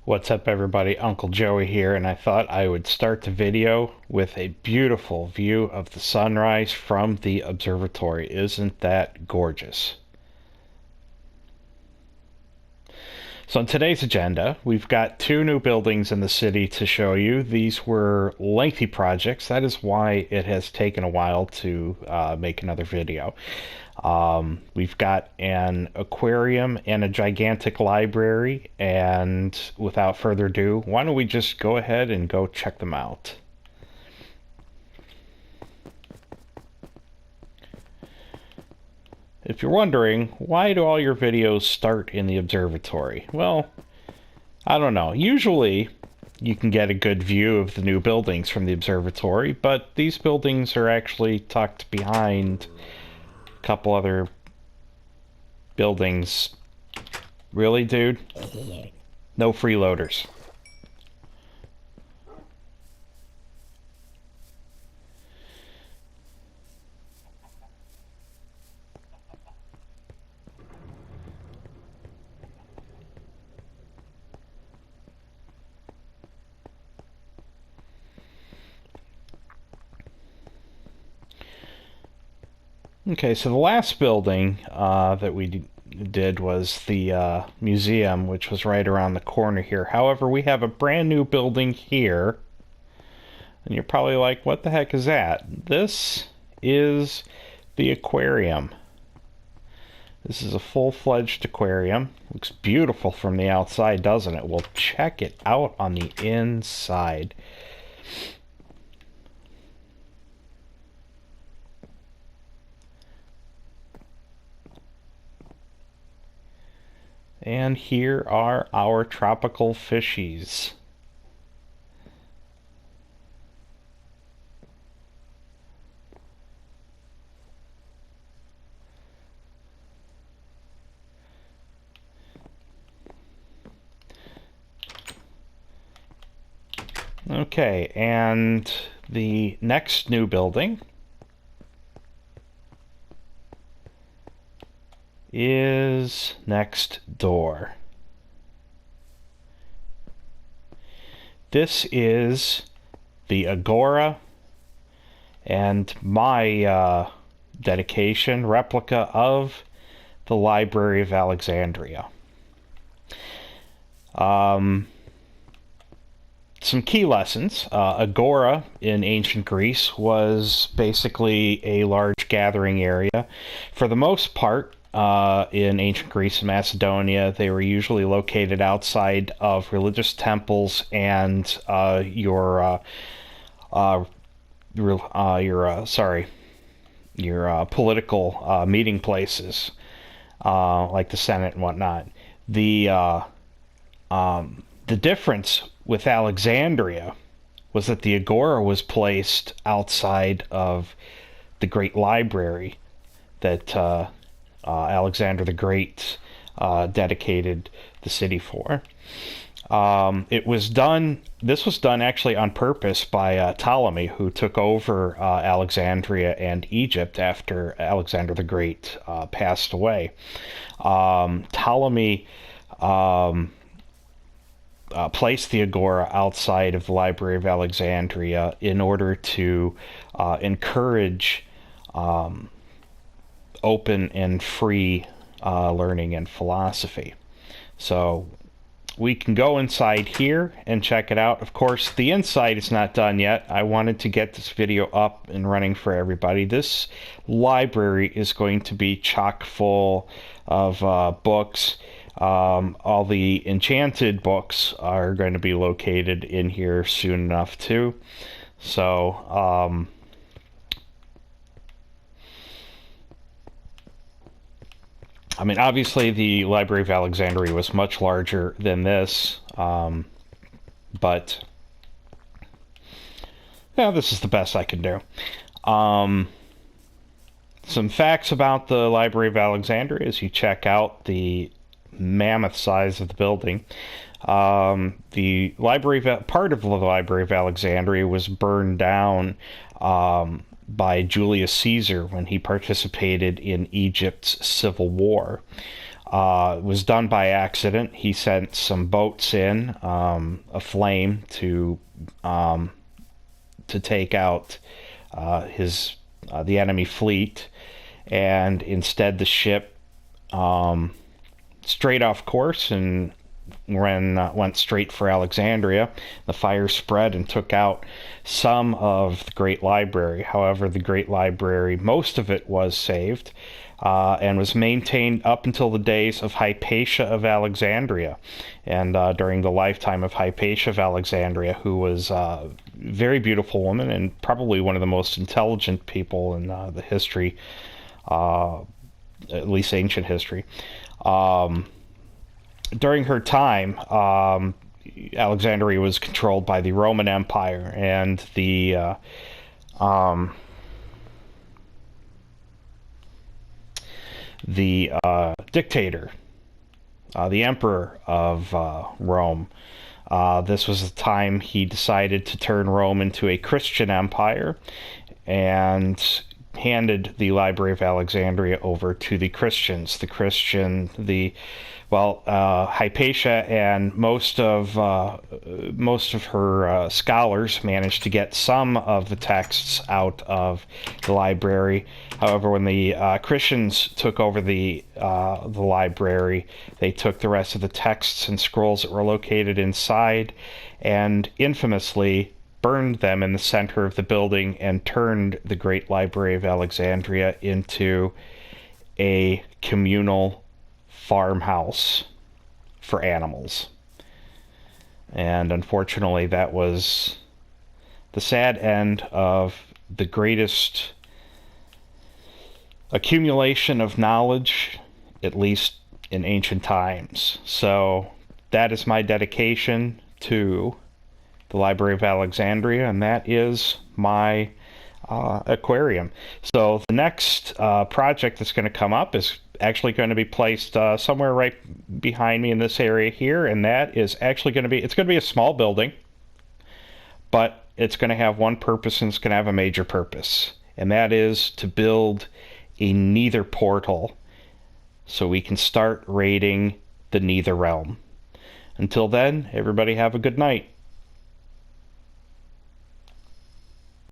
What's up, everybody? Uncle Joey here, and I thought I would start the video with a beautiful view of the sunrise from the observatory. Isn't that gorgeous? So in today's agenda, we've got two new buildings in the city to show you. These were lengthy projects. That is why it has taken a while to make another video. We've got an aquarium and a gigantic library, and without further ado, why don't we just go ahead and go check them out. If you're wondering, why do all your videos start in the observatory? Well, I don't know. Usually, you can get a good view of the new buildings from the observatory, but these buildings are actually tucked behind a couple other buildings. Really, dude? No freeloaders. Okay, so the last building that we did was the museum, which was right around the corner here. However, we have a brand new building here, and you're probably like, what the heck is that? This is the aquarium. This is a full-fledged aquarium. Looks beautiful from the outside, doesn't it? Well, check it out on the inside. And here are our tropical fishies. Okay, and the next new building is next door. This is the Agora, and my dedication, replica of the Library of Alexandria. Some key lessons. Agora in ancient Greece was basically a large gathering area. For the most part, in ancient Greece and Macedonia, they were usually located outside of religious temples and your political meeting places, like the Senate and whatnot. The difference with Alexandria was that the Agora was placed outside of the great library that Alexander the Great dedicated the city for. This was done actually on purpose by Ptolemy, who took over Alexandria and Egypt after Alexander the Great passed away. Ptolemy placed the Agora outside of the Library of Alexandria in order to encourage open and free learning and philosophy. So we can go inside here and check it out. Of course, the inside is not done yet. I wanted to get this video up and running for everybody. This library is going to be chock full of books. All the enchanted books are going to be located in here soon enough too. So I mean, obviously the Library of Alexandria was much larger than this, but yeah, this is the best I can do. Some facts about the Library of Alexandria as you check out the mammoth size of the building. The library, part of the Library of Alexandria was burned down by Julius Caesar when he participated in Egypt's civil war. was done by accident. He sent some boats in, aflame, to take out the enemy fleet, and instead the ship strayed off course and went straight for Alexandria. The fire spread and took out some of the Great Library. However, the Great Library, most of it was saved, and was maintained up until the days of Hypatia of Alexandria. And during the lifetime of Hypatia of Alexandria, who was a very beautiful woman and probably one of the most intelligent people in the history, at least ancient history. During her time, Alexandria was controlled by the Roman Empire, and the dictator, the emperor of Rome. This was the time he decided to turn Rome into a Christian empire, and handed the Library of Alexandria over to the Christians. Hypatia and most of her scholars managed to get some of the texts out of the library. However, when the Christians took over the library, they took the rest of the texts and scrolls that were located inside, and infamously burned them in the center of the building, and turned the Great Library of Alexandria into a communal farmhouse for animals. And unfortunately, that was the sad end of the greatest accumulation of knowledge, at least in ancient times. So that is my dedication to the Library of Alexandria, and that is my aquarium. So the next project that's going to come up is actually going to be placed somewhere right behind me in this area here, and that is actually going to be, it's going to be a small building, but it's going to have one purpose, and it's going to have a major purpose, and that is to build a Nether portal so we can start raiding the Nether realm. Until then, everybody have a good night.